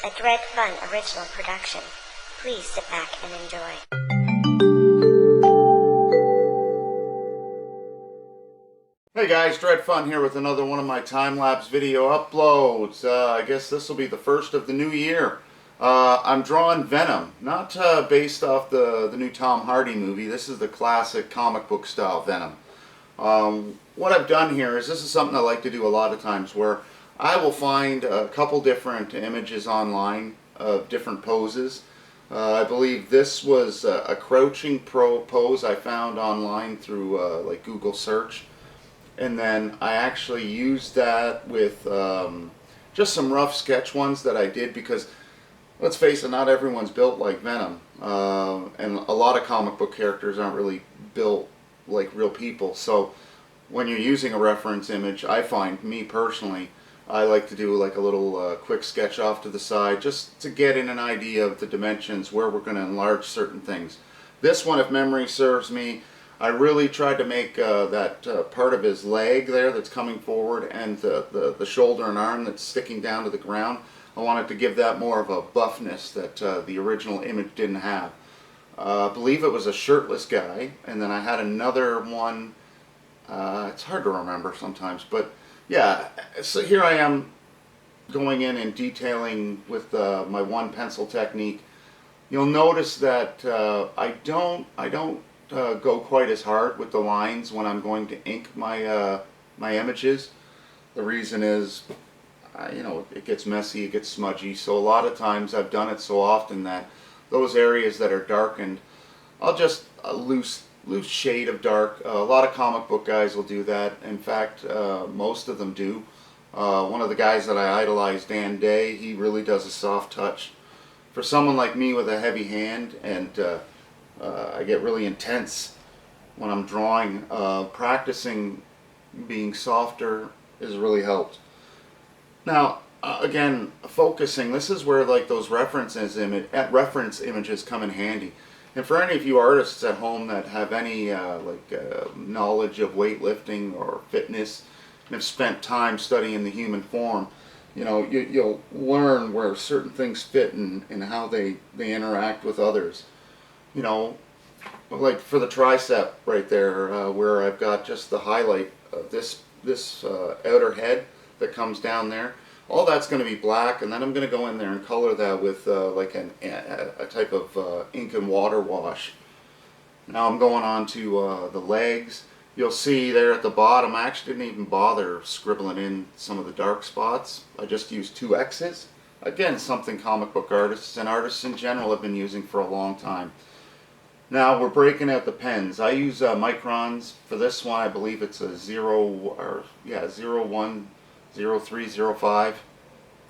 a Dredfunn original production. Please sit back and enjoy. Hey guys, Dredfunn here with another one of my time-lapse video uploads. I guess this will be the first of the new year. I'm drawing Venom, not based off the new Tom Hardy movie. This is the classic comic book style Venom. What I've done here is, this is something I like to do a lot of times, where I will find a couple different images online of different poses. I believe this was a crouching pose I found online through like Google search. And then I actually used that with just some rough sketch ones that I did, because let's face it, not everyone's built like Venom, and a lot of comic book characters aren't really built like real people. So when you're using a reference image, I find, me personally, I like to do like a little quick sketch off to the side, just to get in an idea of the dimensions, where we're going to enlarge certain things. This one, if memory serves me, I really tried to make that part of his leg there that's coming forward, and the shoulder and arm that's sticking down to the ground. I wanted to give that more of a buffness that the original image didn't have. I believe it was a shirtless guy, and then I had another one. It's hard to remember sometimes, but yeah, so here I am going in and detailing with my one pencil technique. You'll notice that I don't go quite as hard with the lines when I'm going to ink my my images. The reason is, you know, it gets messy, it gets smudgy, so a lot of times I've done it so often that those areas that are darkened, I'll just a loose shade of dark. A lot of comic book guys will do that. In fact, most of them do. One of the guys that I idolize, Dan Day, he really does a soft touch. For someone like me with a heavy hand, and I get really intense when I'm drawing, practicing being softer has really helped. Now, again, focusing, this is where like those reference images come in handy. And for any of you artists at home that have any knowledge of weightlifting or fitness, and have spent time studying the human form, you know, you'll learn where certain things fit and how they interact with others. You know, like for the tricep right there, where I've got just the highlight of this outer head that comes down there. All that's going to be black, and then I'm going to go in there and color that with like a type of ink and water wash. Now I'm going on to the legs. You'll see there at the bottom, I actually didn't even bother scribbling in some of the dark spots. I just used 2 X's. Again, something comic book artists and artists in general have been using for a long time. Now we're breaking out the pens. I use microns for this one. I believe it's a 01, 0305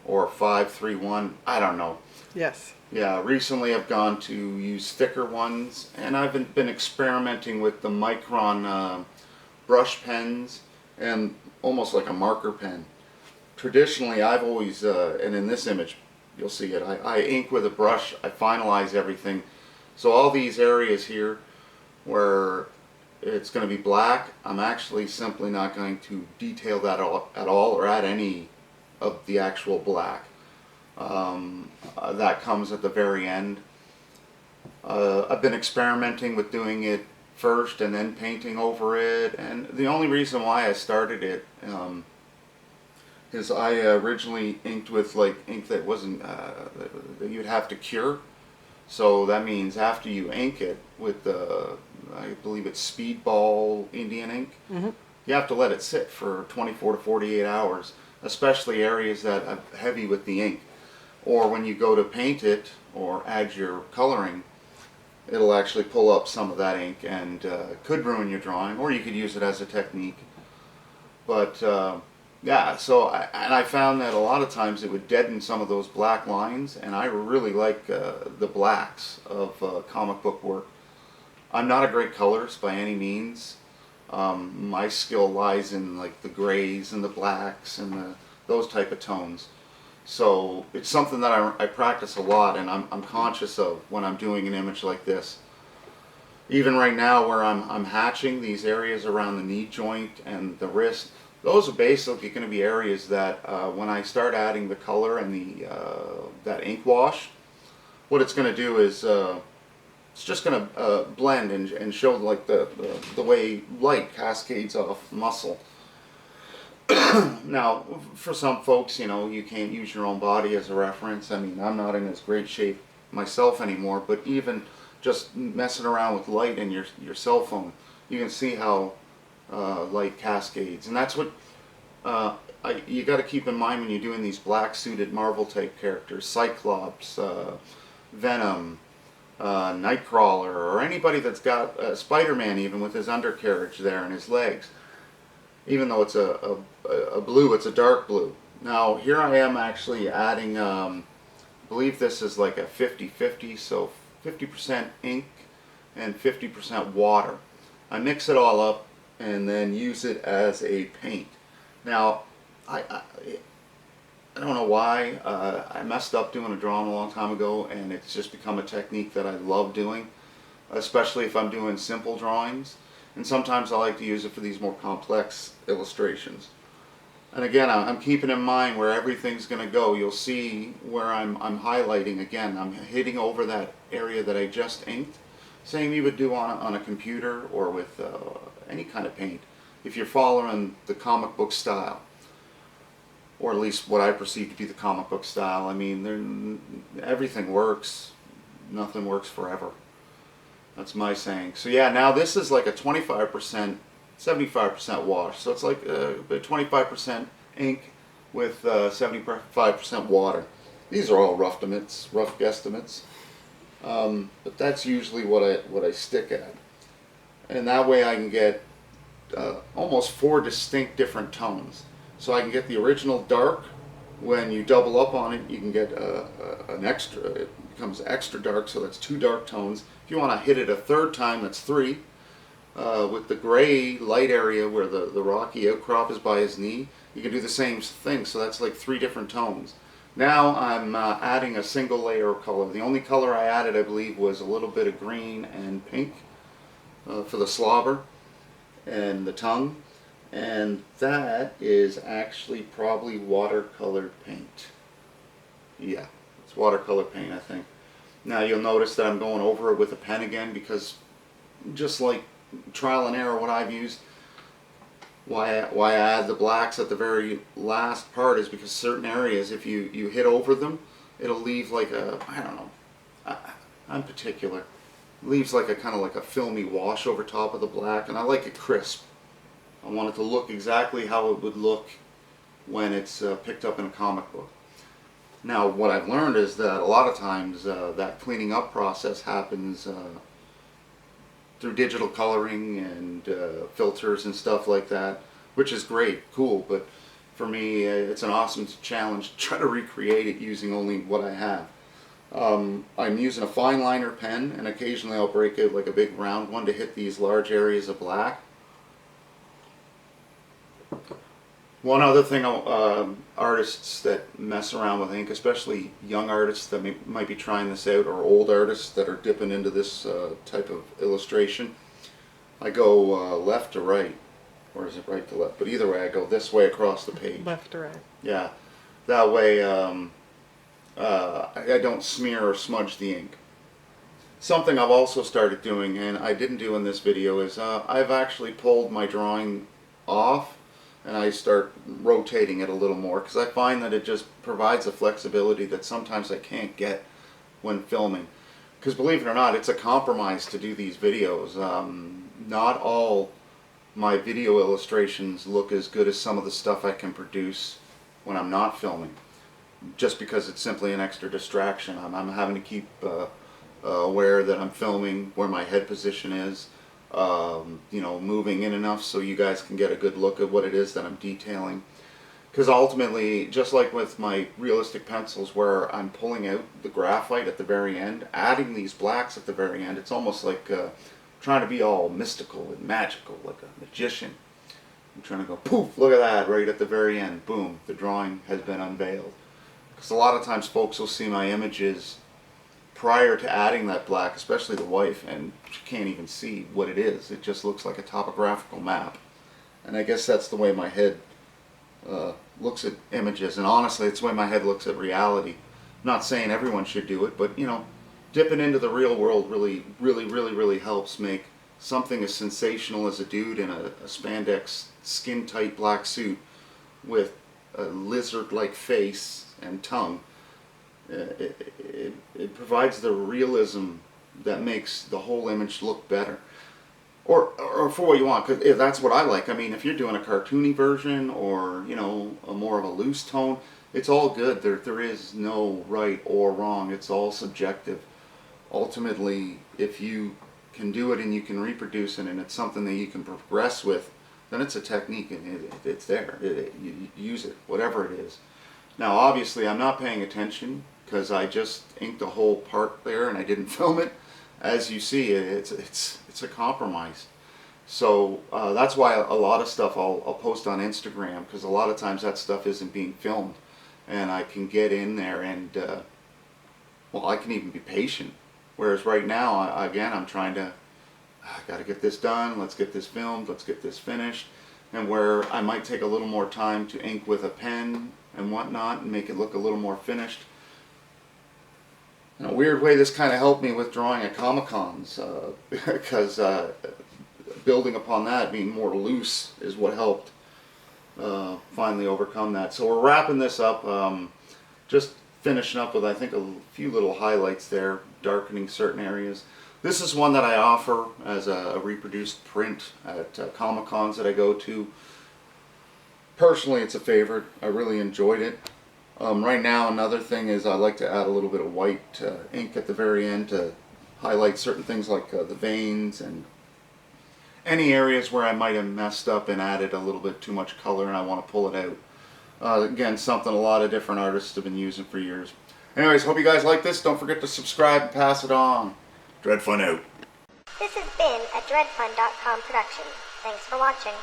or 531. I don't know. Yes. Yeah, recently I've gone to use thicker ones, and I've been experimenting with the micron brush pens, and almost like a marker pen. Traditionally, I've always, and in this image you'll see it, I ink with a brush, I finalize everything. So all these areas here where it's going to be black, I'm actually simply not going to detail that at all or add any of the actual black. That comes at the very end. I've been experimenting with doing it first and then painting over it, and the only reason why I started it is I originally inked with like ink that wasn't that you'd have to cure. So that means after you ink it with the, I believe it's Speedball Indian ink, you have to let it sit for 24 to 48 hours, especially areas that are heavy with the ink. Or when you go to paint it or add your coloring, it'll actually pull up some of that ink and could ruin your drawing, or you could use it as a technique. But yeah, so I found that a lot of times it would deaden some of those black lines, and I really like the blacks of comic book work. I'm not a great colorist by any means. My skill lies in like the grays and the blacks and those type of tones. So it's something that I practice a lot, and I'm conscious of when I'm doing an image like this. Even right now, where I'm hatching these areas around the knee joint and the wrist, those are basically going to be areas that when I start adding the color and the that ink wash, what it's going to do is it's just going to blend and show like the way light cascades off muscle. Now, for some folks, you know, you can't use your own body as a reference. I mean, I'm not in as great shape myself anymore, but even just messing around with light in your cell phone, you can see how light cascades. And that's what you got to keep in mind when you're doing these black suited Marvel type characters, Cyclops, Venom, Nightcrawler, or anybody that's got Spider-Man even with his undercarriage there and his legs. Even though it's a blue, it's a dark blue. Now here I am actually adding, I believe this is like a 50-50, so 50% ink and 50% water. I mix it all up and then use it as a paint. Now I don't know why, I messed up doing a drawing a long time ago, and it's just become a technique that I love doing, especially if I'm doing simple drawings. And sometimes I like to use it for these more complex illustrations. And again, I'm keeping in mind where everything's going to go. You'll see where I'm highlighting again. I'm hitting over that area that I just inked. Same you would do on a computer or with any kind of paint if you're following the comic book style. Or at least what I perceive to be the comic book style. I mean, everything works. Nothing works forever. That's my saying. So yeah, now this is like a 25%, 75% wash. So it's like 25% ink with 75% water. These are all rough guesstimates. But that's usually what I stick at. And that way I can get almost 4 distinct different tones. So I can get the original dark. When you double up on it, you can get an extra. It becomes extra dark, so that's 2 dark tones. If you want to hit it a third time, that's 3. With the gray light area where the rocky outcrop is by his knee, you can do the same thing, so that's like 3 different tones. Now I'm adding a single layer of color. The only color I added, I believe, was a little bit of green and pink for the slobber and the tongue. And that is actually probably watercolor paint. Yeah, it's watercolor paint, I think. Now you'll notice that I'm going over it with a pen again, because just like trial and error, what I've used, why I add the blacks at the very last part is because certain areas, if you hit over them, it'll leave like a, I don't know, I'm particular, leaves like a kind of like a filmy wash over top of the black, and I like it crisp. I want it to look exactly how it would look when it's picked up in a comic book. Now what I've learned is that a lot of times that cleaning up process happens through digital coloring and filters and stuff like that, which is great, cool, but for me it's an awesome challenge to try to recreate it using only what I have. I'm using a fine liner pen, and occasionally I'll break out like a big round one to hit these large areas of black. One other thing, artists that mess around with ink, especially young artists that might be trying this out, or old artists that are dipping into this type of illustration, I go left to right, or is it right to left? But either way, I go this way across the page. Left to right. Yeah, that way I don't smear or smudge the ink. Something I've also started doing, and I didn't do in this video, is I've actually pulled my drawing off and I start rotating it a little more, because I find that it just provides a flexibility that sometimes I can't get when filming. Because believe it or not, it's a compromise to do these videos. Not all my video illustrations look as good as some of the stuff I can produce when I'm not filming, just because it's simply an extra distraction. I'm having to keep aware that I'm filming, where my head position is, you know, moving in enough so you guys can get a good look at what it is that I'm detailing. Because ultimately, just like with my realistic pencils, where I'm pulling out the graphite at the very end, adding these blacks at the very end, it's almost like trying to be all mystical and magical, like a magician. I'm trying to go, poof, look at that, right at the very end, boom, the drawing has been unveiled. Because a lot of times folks will see my images prior to adding that black, especially the wife, and she can't even see what it is. It just looks like a topographical map. And I guess that's the way my head looks at images, and honestly, it's the way my head looks at reality. I'm not saying everyone should do it, but you know, dipping into the real world really helps make something as sensational as a dude in a spandex skin-tight black suit with a lizard-like face and tongue. It provides the realism that makes the whole image look better. Or for what you want, because that's what I like. I mean, if you're doing a cartoony version or, you know, a more of a loose tone, it's all good. There is no right or wrong. It's all subjective. Ultimately, if you can do it and you can reproduce it and it's something that you can progress with, then it's a technique and it's there. You use it, whatever it is. Now, obviously, I'm not paying attention because I just inked a whole part there and I didn't film it. As you see, it's a compromise. So that's why a lot of stuff I'll post on Instagram, because a lot of times that stuff isn't being filmed, and I can get in there and well, I can even be patient. Whereas right now, I'm trying to, I got to get this done. Let's get this filmed. Let's get this finished. And where I might take a little more time to ink with a pen and whatnot and make it look a little more finished. In a weird way, this kind of helped me with drawing at Comic-Cons, because building upon that, being more loose, is what helped finally overcome that. So we're wrapping this up, just finishing up with, I think, a few little highlights there, darkening certain areas. This is one that I offer as a reproduced print at Comic-Cons that I go to. Personally, it's a favorite. I really enjoyed it. Right now, another thing is I like to add a little bit of white ink at the very end to highlight certain things like the veins and any areas where I might have messed up and added a little bit too much color and I want to pull it out. Again, something a lot of different artists have been using for years. Anyways, hope you guys like this. Don't forget to subscribe and pass it on. Dredfunn out. This has been a Dredfunn.com production. Thanks for watching.